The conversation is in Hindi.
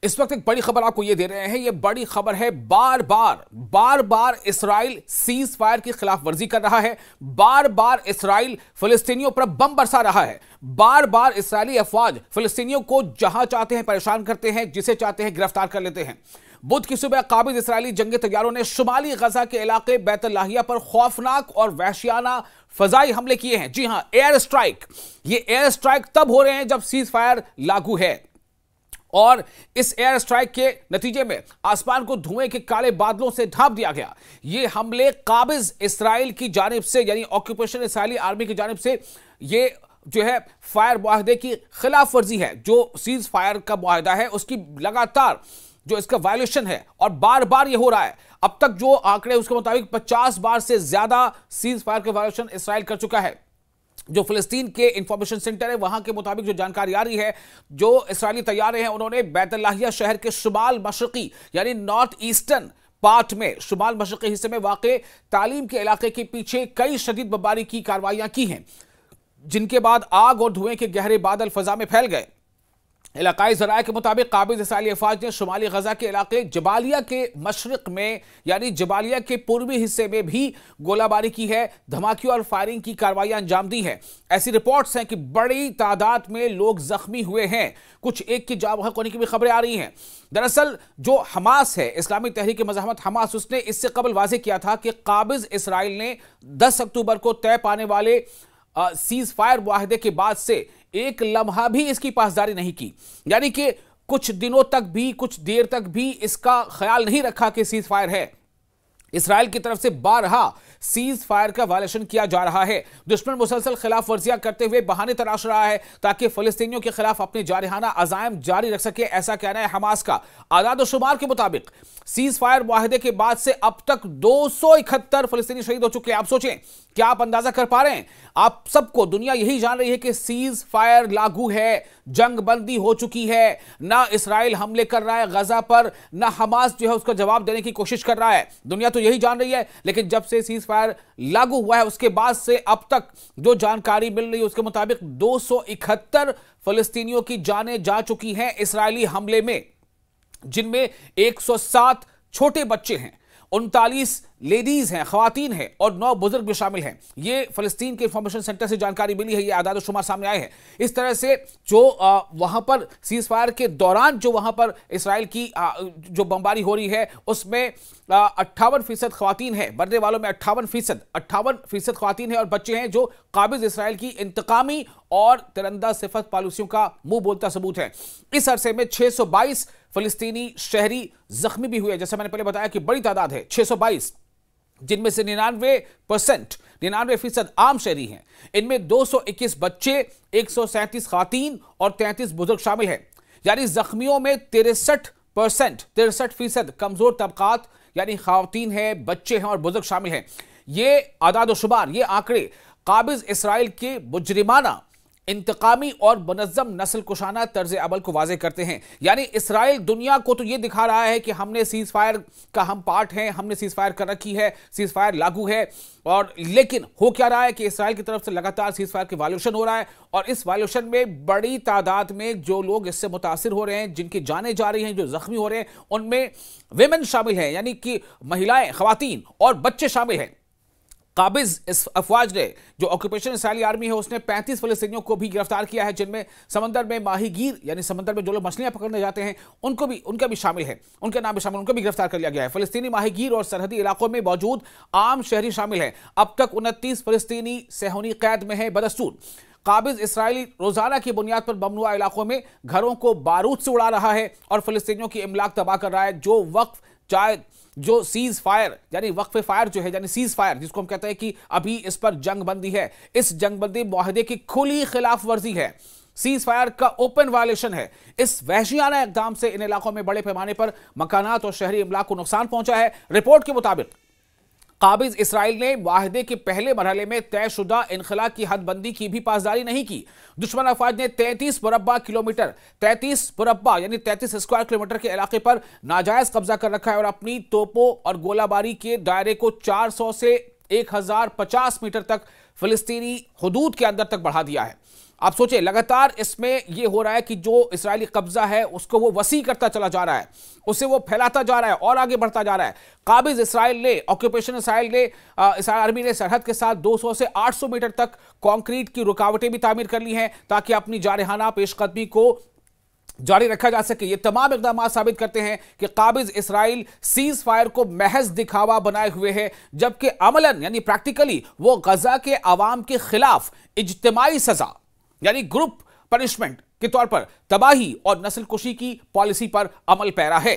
इस वक्त एक बड़ी खबर आपको यह दे रहे हैं। ये बड़ी खबर है, बार बार इसराइल सीज फायर की खिलाफ वर्जी कर रहा है। बार बार इसराइल फिलिस्तीनियों पर बम बरसा रहा है। बार बार इस्राएली अफवाज फिलिस्तीनियों को जहां चाहते हैं परेशान करते हैं, जिसे चाहते हैं गिरफ्तार कर लेते हैं। बुध की सुबह काबिज इस्राएली जंगी तैयारों ने शुमाली गजा के इलाके बैतुल्लाहिया पर खौफनाक और वहशियाना फजाई हमले किए हैं। जी हां, एयर स्ट्राइक। ये एयर स्ट्राइक तब हो रहे हैं जब सीज फायर लागू है, और इस एयर स्ट्राइक के नतीजे में आसमान को धुएं के काले बादलों से ढांप दिया गया। ये हमले काबिज इस्राइल की जानिब से, यानी ऑक्यूपेशन इस्राइली आर्मी की जानिब से, ये जो है फायर मुआहदे की खिलाफ वर्जी है। जो सीज फायर का मुआहदा है उसकी लगातार जो इसका वायलेशन है, और बार बार ये हो रहा है। अब तक जो आंकड़े उसके मुताबिक 50 बार से ज्यादा सीज फायर के वायलेशन इस्राइल कर चुका है। जो फिलिस्तीन के इंफॉर्मेशन सेंटर है वहां के मुताबिक जो जानकारी आ रही है, जो इस्राएली तैयारे हैं उन्होंने बैतुल्लाहिया शहर के शुमाल मशरकी यानी नॉर्थ ईस्टर्न पार्ट में, शुमाल मशरकी हिस्से में वाक़े तालीम के इलाके के पीछे कई शदीद बमबारी की कार्रवाइयां की हैं, जिनके बाद आग और धुएं के गहरे बादल फजा में फैल गए। इलाकाई ज़राए के मुताबिक काबिज इस्राएली अफवाज ने शुमाली गजा के इलाके जबालिया के मशरक में, यानी जबालिया के पूर्वी हिस्से में भी गोलाबारी की है, धमाके और फायरिंग की कार्रवाइयां अंजाम दी है। ऐसी रिपोर्ट्स हैं कि बड़ी तादाद में लोग जख्मी हुए हैं। कुछ एक की जान बहक होने की भी खबरें आ रही हैं। दरअसल जो हमास है, इस्लामी तहरीक मज़ाहमत हमास, उसने इससे कबल वाज़ेह किया था कि काबिज इस्राइल ने 10 अक्टूबर को तय पाने वाले सीज फायर मुआहदे के बाद से एक लम्हा भी इसकी पासदारी नहीं की, यानी कि कुछ दिनों तक भी, कुछ देर तक भी इसका ख्याल नहीं रखा कि सीज फायर है। इस्राइल की तरफ से बारहा सीज फायर का वायलेशन किया जा रहा है। दुश्मन मुसलसल खिलाफ वर्जियां करते हुए बहाने तलाश रहा है ताकि फिलिस्तीनियों के खिलाफ अपने जारहाना अज़ाइम जारी रख सके, ऐसा कहना है हमास का। आदाद शुमार के मुताबिक सीज फायर मुआहदे के बाद से अब तक 271 फिलिस्तीनी शहीद हो चुके हैं। आप सोचें, क्या आप अंदाजा कर पा रहे हैं? आप सबको दुनिया यही जान रही है कि सीज फायर लागू है, जंग बंदी हो चुकी है। ना इस्राइल हमले कर रहा है गजा पर, ना हमास जो है उसका जवाब देने की कोशिश कर रहा है। दुनिया तो यही जान रही है। लेकिन जब से सीज फायर लागू हुआ है उसके बाद से अब तक जो जानकारी मिल रही है उसके मुताबिक 271 फिलिस्तीनियों की जानें जा चुकी हैं इस्राइली हमले में, जिनमें 107 छोटे बच्चे हैं, 39 लेडीज हैं, खवातीन हैं, और 9 बुजुर्ग भी शामिल हैं। ये फिलिस्तीन के इंफॉर्मेशन सेंटर से जानकारी मिली है, ये आदाद शुमार सामने आए हैं। इस तरह से जो वहां पर सीज फायर के दौरान जो वहां पर इस्राइल की जो बमबारी हो रही है उसमें 58% खवातीन है, मरने वालों में 58% खवातीन है और बच्चे हैं, जो काबिज इस्राइल की इंतकामी और तिरंदा सिफत पॉलिसियों का मुंह बोलता सबूत है। इस अरसे में 622 फिलिस्तीनी शहरी जख्मी भी हुए। जैसे मैंने पहले बताया कि बड़ी तादाद है, 622, जिनमें से 99% आम शहरी हैं। इनमें 221 बच्चे, 137 खवातीन और 33 बुजुर्ग शामिल हैं। यानी जख्मियों में 63% कमजोर तबकात यानी खवातीन हैं, बच्चे हैं और बुजुर्ग शामिल हैं। ये आदाद शुमार, ये आंकड़े काबिज इस्राइल के मुजरिमाना, इंतकामी और मुनज़्ज़म नस्ल कुशाना तर्ज अमल को वाज़ेह करते हैं। यानी इस्राइल दुनिया को तो ये दिखा रहा है कि हमने सीज फायर का हम पार्ट हैं, हमने सीज फायर कर रखी है, सीज फायर लागू है, और लेकिन हो क्या रहा है कि इस्राइल की तरफ से लगातार सीज फायर के वायलेशन हो रहा है, और इस वायलेशन में बड़ी तादाद में जो लोग इससे मुतासिर हो रहे हैं, जिनकी जानें जा रही हैं, जो जख्मी हो रहे हैं, उनमें विमेन शामिल हैं, यानी कि महिलाएं, खवातीन और बच्चे शामिल हैं। काबिज इस अफवाज ने, जो ऑक्यूपेशन इस्राएली आर्मी है, उसने 35 फिलिस्तीनियों को भी गिरफ्तार किया है, जिनमें समंदर में माहीगीर यानी समंदर में जो लोग मछलियां पकड़ने जाते हैं उनका भी शामिल है, उनके नाम भी शामिल, उनको भी गिरफ्तार कर लिया गया है। फिलिस्तीनी माहीगीर और सरहदी इलाकों में मौजूद आम शहरी शामिल हैं। अब तक 29 फिलिस्तीनी सेहूनी कैद में है। बदस्तूर काबिज इस्राएली रोजाना की बुनियाद पर बमनुआ इलाकों में घरों को बारूद से उड़ा रहा है और फिलिस्तीनियों की इमलाक तबाह कर रहा है। जो वक्फ चाहे जो सीज फायर यानी वक्फे फायर जो है, यानी सीज फायर जिसको हम कहते हैं कि अभी इस पर जंग बंदी है, इस जंग बंदी मुआहदे की खुली खिलाफ वर्जी है, सीज फायर का ओपन वायलेशन है। इस वहशियाना इक़दाम से इन इलाकों में बड़े पैमाने पर मकानात और शहरी इमलाक को नुकसान पहुंचा है। रिपोर्ट के मुताबिक काबिज इस्राइल ने मुआहदे के पहले मरहले में तयशुदा इनखला की हदबंदी की भी पासदारी नहीं की। दुश्मन अफवाज ने 33 मुरब्बा यानी 33 स्क्वायर किलोमीटर के इलाके पर नाजायज कब्जा कर रखा है और अपनी तोपों और गोलाबारी के दायरे को 400 से 1050 मीटर तक फिलिस्तीनी हुदूद के अंदर तक बढ़ा दिया है। आप सोचिए, लगातार इसमें यह हो रहा है कि जो इस्राएली कब्जा है उसको वो वसी करता चला जा रहा है, उसे वो फैलाता जा रहा है और आगे बढ़ता जा रहा है। काबिज इसराइल ने, ऑक्यूपेशन इसराइल ने, इसराइल आर्मी ने सरहद के साथ 200 से 800 मीटर तक कंक्रीट की रुकावटें भी तामीर कर ली हैं ताकि अपनी जारहाना पेशकदमी को जारी रखा जा सके। ये तमाम इकदाम साबित करते हैं कि काबिज इसराइल सीज फायर को महज दिखावा बनाए हुए है, जबकि अमलन यानी प्रैक्टिकली वो गजा के अवाम के खिलाफ इज्तिमाई सजा यानी ग्रुप पनिशमेंट के तौर पर तबाही और नस्लकुशी की पॉलिसी पर अमल पैरा है।